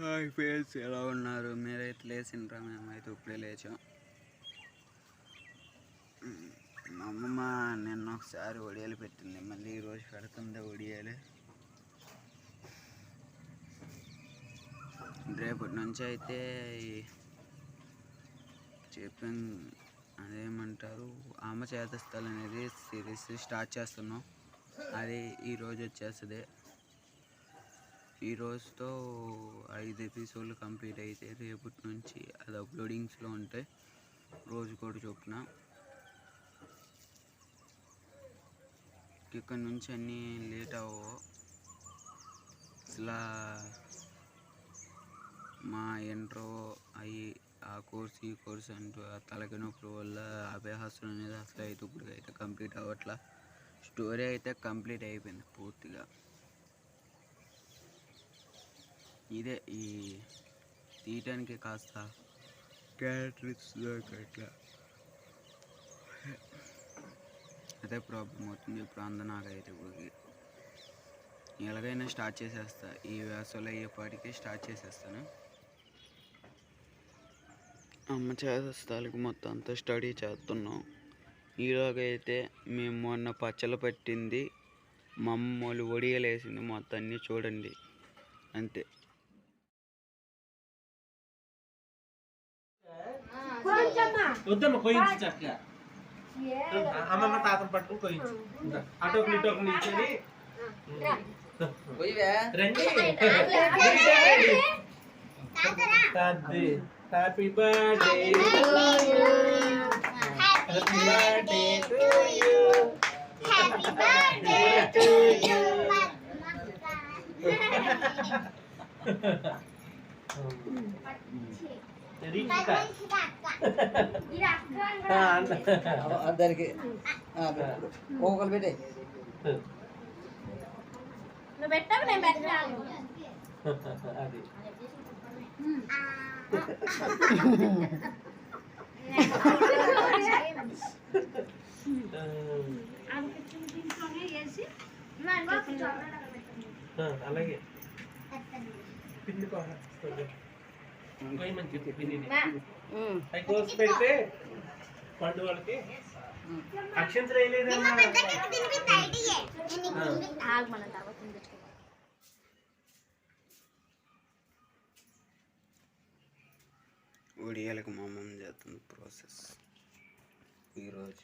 Hi friends, ఎలా ఉన్నారు? మీరైతే లేచిండ్రా? మేమైతే ఇప్పుడే లేచాం. మా అమ్మమ్మ నిన్న ఒకసారి ఒడియాలు పెట్టింది, మళ్ళీ ఈరోజు పెడుతుంది ఒడియాలు. రేపటి నుంచి అయితే అదేమంటారు, అమ్మ చేతస్థలు అనేది సిరీస్ స్టార్ట్ చేస్తున్నాం. అది ఈరోజు వచ్చేస్తుంది. ఈ రోజుతో 5 ఎపిసోడ్లు కంప్లీట్ అయితే రేపటి నుంచి అది అప్లోడింగ్స్లో ఉంటాయి, రోజు కూడా చొప్పున. ఇక్కడ నుంచి అన్నీ లేట్ అవ్వవు. అసలు మా ఇంట్రో అయ్యి ఆ కోర్స్ ఈ కోర్స్ అంటూ ఆ తలకి నొప్పుల వల్ల అభ్యాసం అనేది అసలు అయితే ఇప్పటికైతే కంప్లీట్ అవ్వట్లా. స్టోరీ అయితే కంప్లీట్ అయిపోయింది పూర్తిగా. ఇదే ఈ తీయటానికి కాస్త క్యారెక్టర్స్ దొరకట్లా, అదే ప్రాబ్లం అవుతుంది ఇప్పుడు నాకైతే. ఇప్పుడు ఎలాగైనా స్టార్ట్ చేసేస్తా, ఈ వేసవిలో అయ్యేపాటికి స్టార్ట్ చేసేస్తాను. అమ్మ చేస్తాలకి మొత్తం అంతా స్టడీ చేస్తున్నాం. ఈలోగైతే మేము మొన్న పచ్చళ్ళు పట్టింది, మా అమ్మ వాళ్ళు ఒడియాలు వేసింది, మొత్తం అన్నీ చూడండి అంతే. వద్దమ్మ కోయించు చక్కగా. అమ్మమ్మ తాతను పట్టుకుని కోయించు. అటోకి ఇటోకి నిల్చొని రండి. Happy birthday happy birthday to you happy birthday to you. అందరికి ఒకరు పెట్టే నువ్వు పెట్టావు, నేను పెట్టాను. అది అలాగే పిండి పోయి మంచి పిండి అవి కోసి పెడితే పండు వాళ్ళకి అక్షంతలు వేయలేదమ్మా. ఒడియాలకు మా అమ్మమ్మ చేస్తుంది ప్రాసెస్ ఈరోజు.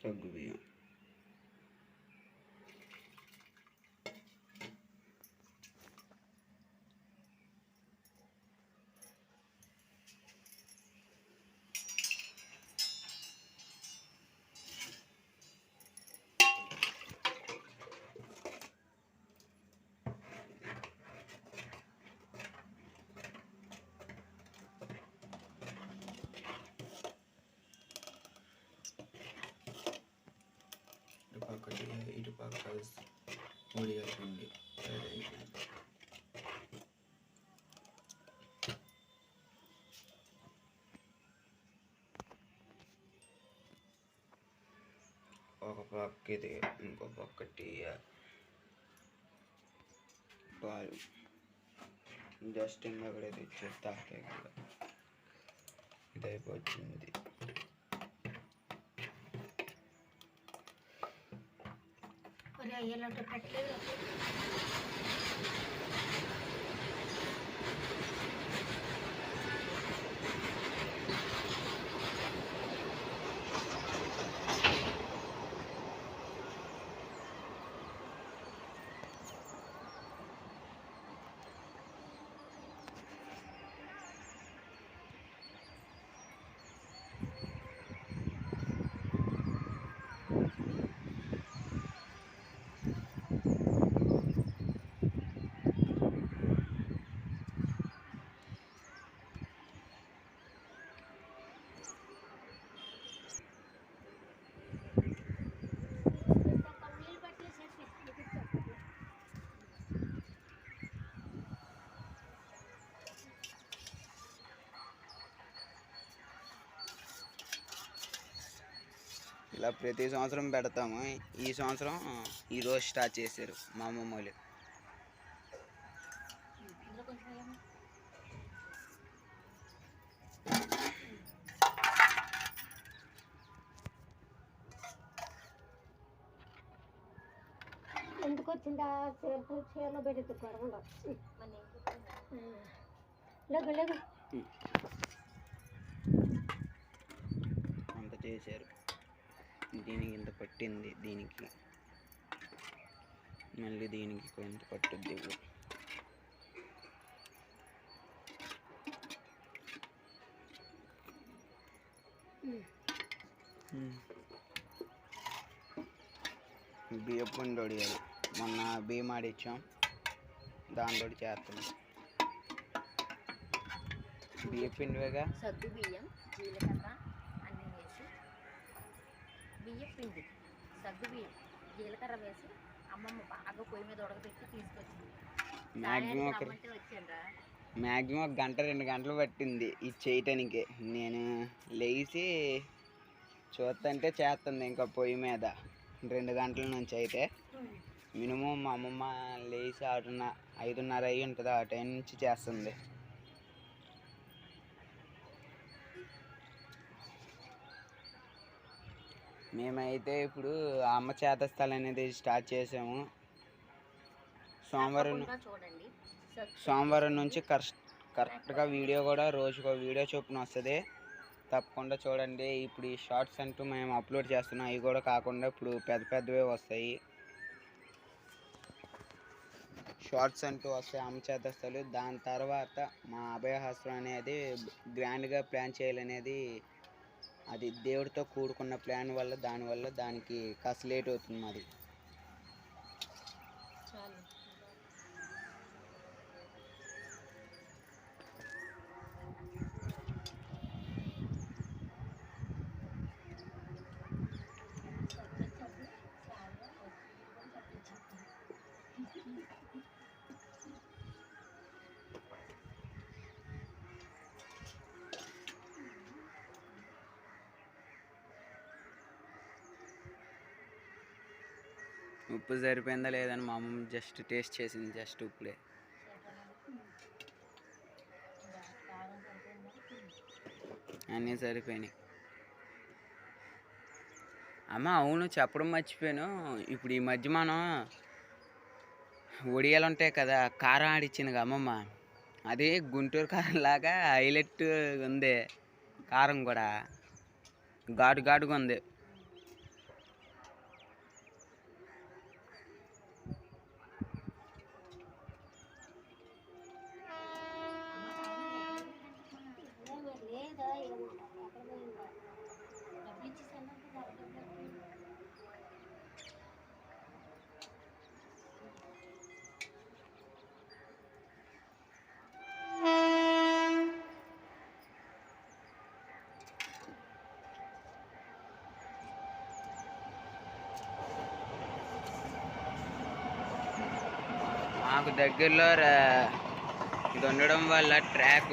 సగ్గు బియ్యం, ఇటుపక్క ఒడియాల పిండి ఒక పక్క ఇది, ఇంకో పక్క టీ పాలు. జస్ట్ అక్కడ తెచ్చి తాగే కూడా ఇది అయిపోతుంది. పెట్టలేదు. ఇలా ప్రతి సంవత్సరం పెడతాము. ఈ సంవత్సరం ఈరోజు స్టార్ట్ చేశారు మా అమ్మమ్మ వాళ్ళు. ఎందుకు వచ్చిందా చేరుకు చీరలో పెట్టి గొడవలు లేగు లేగు అంత చేశారు. దీనికి ఇంత పట్టింది, దీనికి మళ్ళీ దీనికి కొంత పట్టుద్ది. బియ్యం పిండి వడియాలి. మొన్న బియ్యం ఆడిచ్చాం, దాంతో చేస్తున్నాం. బియ్యం పిండివేగా, సగ్గు బియ్యం, జీలకర్ర అన్నీ వేసి బియ్యం పిండి, సగ్గు బియ్యం, జీలకర్ర వేసి అమ్మమ్మ బాగా పొయ్యి మీద ఉడకబెట్టి తీసుకొచ్చింది. మ్యాక్సిమం ఒక గంట 2 గంటలు పట్టింది ఇది చేయటానికి. నేను లేచి చూస్తుంటే చేస్తుంది ఇంకా పొయ్యి మీద 2 గంటల నుంచి. అయితే మినిమం మా అమ్మమ్మ లేచి 5:30 అయ్యి ఉంటుంది, ఆ టైం నుంచి చేస్తుంది. మేమైతే ఇప్పుడు అమ్మ చేతస్థలం అనేది స్టార్ట్ చేసాము. సోమవారం నుంచి కరెక్ట్గా వీడియో కూడా రోజుకో వీడియో చొప్పున వస్తుంది. తప్పకుండా చూడండి. ఇప్పుడు ఈ షార్ట్స్ అంటూ మేము అప్లోడ్ చేస్తున్నాం. అవి కూడా కాకుండా ఇప్పుడు పెద్దవే వస్తాయి, షార్ట్స్ అంటూ వస్తాయి అమ్మ చేతస్థలు. దాని తర్వాత మా అభయహస్తం అనేది గ్రాండ్గా ప్లాన్ చేయాలనేది, అది దేవుడితో కూడుకున్న ప్లాన్ వల్ల దానికి కాస్త లేట్ అవుతుంది మాది. ఉప్పు సరిపోయిందా లేదని మా అమ్మమ్మ జస్ట్ టేస్ట్ చేసింది, జస్ట్ ఇప్పుడే. అన్నీ సరిపోయినాయి. అమ్మ అవును చెప్పడం మర్చిపోయాను, ఇప్పుడు ఈ మధ్య మనం ఒడియాలు ఉంటాయి కదా, కారం ఆడిచ్చింది అమ్మమ్మ. అది గుంటూరు కారం లాగా హైలైట్ ఉంది. కారం కూడా ఘాటుగా ఉంది. మాకు దగ్గరలో ఇది ఉండడం వల్ల ట్రాక్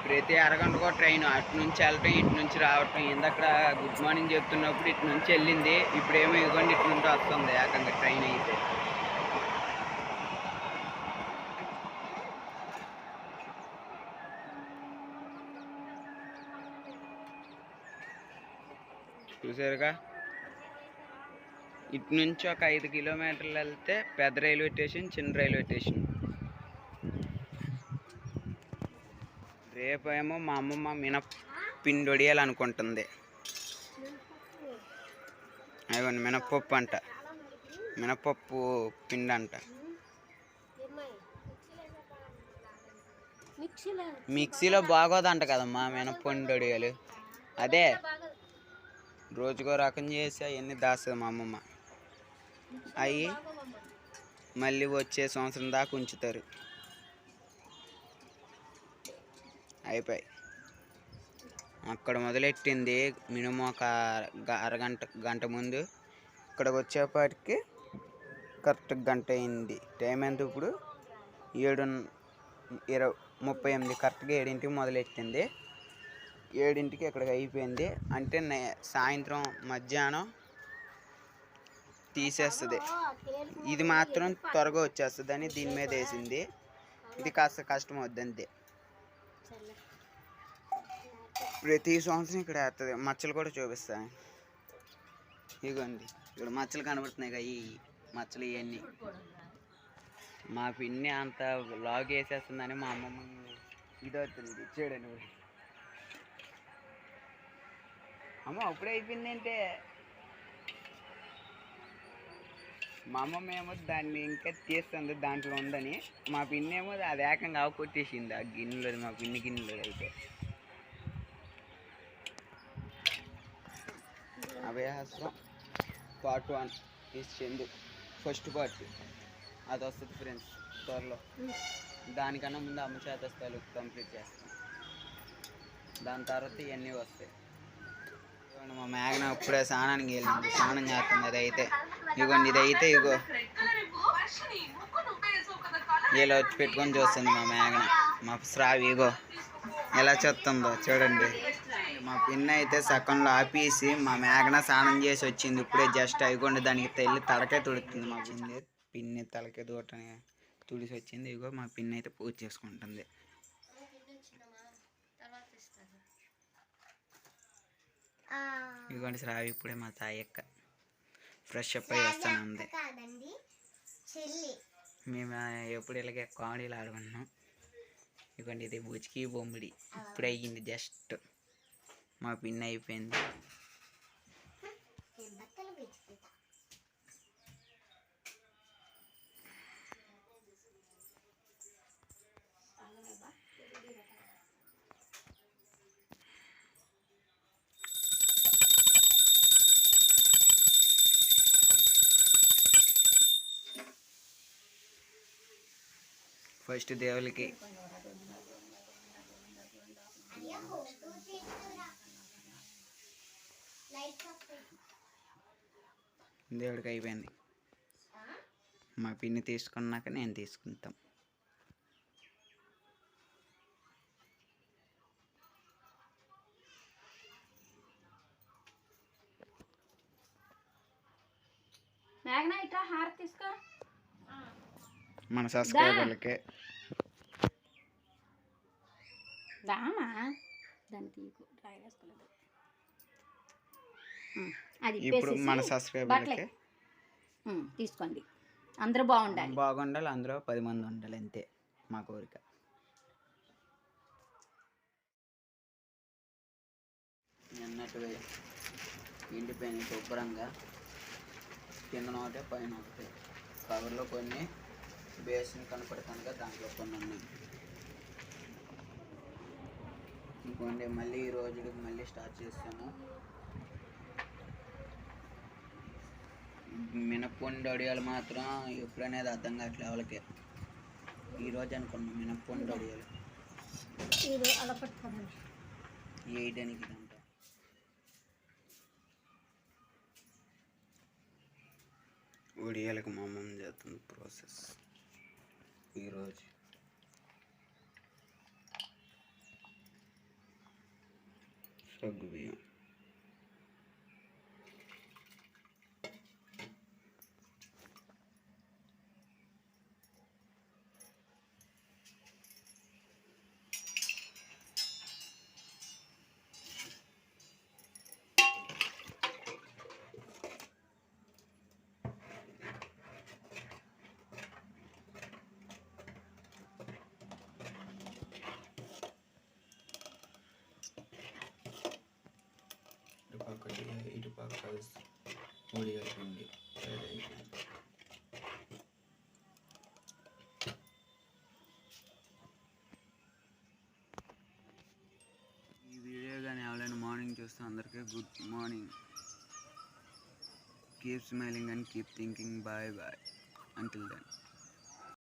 ప్రతి అరగంటకో ట్రైన్ అటు నుంచి వెళ్ళటం ఇటు నుంచి రావటం. ఇందక్కడ గుడ్ మార్నింగ్ చెప్తున్నప్పుడు ఇటు నుంచి వెళ్ళింది, ఇప్పుడేమో ఇదిగోండి ఇటు నుంచి వస్తుంది ఏకంగా ట్రైన్ అయితే. చూసారుగా, ఇటు నుంచి ఒక 5 కిలోమీటర్లు వెళ్తే పెద్ద రైల్వే స్టేషన్, చిన్న రైల్వే స్టేషన్. రేపేమో మా అమ్మమ్మ మినప్పిండి వడియాలనుకుంటుంది. అదిగోండి మినప్పప్పు అంట, మినప్పప్పు పిండి అంట. మిక్సీలో బాగోదంట కదమ్మా మినప్పిండి వడియాలు. అదే రోజుకో రకం చేసి అవన్నీ దాస్తుంది మా అమ్మమ్మ. అవి మళ్ళీ వచ్చే సంవత్సరం దాకా ఉంచుతారు. అయిపోయి అక్కడ మొదలెట్టింది మినిమం ఒక గంట ముందు. ఇక్కడికి వచ్చేపాటికి కరెక్ట్ గంట అయింది. టైం ఎంత ఇప్పుడు? 7:38. కరెక్ట్గా 7ంటికి మొదలెట్టింది. 7ంటికి ఇక్కడికి అయిపోయింది. అంటే సాయంత్రం మధ్యాహ్నం తీసేస్తుంది. ఇది మాత్రం త్వరగా వచ్చేస్తుంది అని దీని మీద వేసింది. ఇది కాస్త కష్టం అవుద్ది అంతే. ప్రతి సంవత్సరం ఇక్కడ వేస్తుంది. మచ్చలు కూడా చూపిస్తాను. ఇదిగోండి ఇక్కడ మచ్చలు కనబడుతున్నాయి కదా, ఈ మచ్చలు ఇవన్నీ మా పిన్ని అంత లాగ్ వేసేస్తుందని మా అమ్మమ్మ ఇది అవుతుంది. చూడండి అమ్మ అప్పుడే అయిపోయింది అంటే మా అమ్మమ్మ ఏమో దాన్ని ఇంకా తీస్తుంది దాంట్లో ఉందని. మా పిన్ని ఏమో అది ఏకంగా ఆవు కొట్టేసింది ఆ గిన్నెలో, మా పిన్ని గిన్నెలో అయితే. Abhayahastam part 1 is Chandu first part అది వస్తుంది ఫ్రెండ్స్ త్వరలో. దానికన్నా ముందు అమ్మ చేతస్థాలు కంప్లీట్ చేస్తాం. దాని తర్వాత ఇవన్నీ వస్తాయి. మా మేఘన ఇప్పుడే స్నానానికి వెళ్ళింది, స్నానం చేస్తుంది. అదైతే ఇగోండి, ఇదైతే ఇగో ఇలా వచ్చి పెట్టుకొని చూస్తుంది మా మేఘన. మా శ్రావి ఇగో ఎలా చూస్తుందో చూడండి. మా పిన్న అయితే సకంలో ఆపేసి మా మేఘన స్నానం చేసి వచ్చింది ఇప్పుడే జస్ట్. అయిగోండి దానికి తెల్లి తలకే తుడుతుంది. మా పిన్ని తలకే దూటని తుడిసి వచ్చింది. ఇగో మా పిన్ని అయితే పూజ చేసుకుంటుంది. ఇదిగోండి శ్రావి ఇప్పుడే మా తాయక్క ఫ్రెష్ అప్ అయ్యి వస్తానుంది. మేము ఎప్పుడు ఇలాగే కామెడీలు ఆడుకుంటున్నాం. ఇదిగోండి ఇది బుచ్చికి బొమ్మిడి ఇప్పుడు అయ్యింది జస్ట్. మా పిన్ అయిపోయింది. ఫస్ట్ దేవులకి దేవుడికి అయిపోయింది. మా పిన్ని తీసుకున్నాక నేను తీసుకుంటాం. మన సబ్స్క్రైబర్లకే ఇప్పుడు మన సబ్స్క్రైబర్లకే తీసుకోండి. అందరూ బాగుండాలి, అందరూ 10 మంది ఉండాలి అంతే మా కోరిక. అన్నట్టుగా ఎండిపోయిన శుభ్రంగా కింద ఒకటే పైన ఒకటే కవర్లో కొన్ని బేసిన్ కనపడతాను కదా, దాంట్లో కొన్ని ఉన్నాయి. ఇంకోండి మళ్ళీ ఈ రోజుకి మళ్ళీ స్టార్ట్ చేస్తాము. మినప్పొండి వడియాలు మాత్రం ఎప్పుడనేది అర్థం కావట్లే వాళ్ళకి. ఈరోజు అనుకున్నాం మినప్పొండి వడియాలు వేయడానికి. ఇదంతా వడియాలకు మా అమ్మమ్మ చేస్తుంది ప్రాసెస్ ఈరోజు. సగ్గు బియ్యం ఇటుపక్క వడియాల పిండి. ఈ వీడియో కానీ ఎవరైనా మార్నింగ్ చూస్తే అందరికీ good morning. Keep smiling and keep thinking. Bye bye. Until then.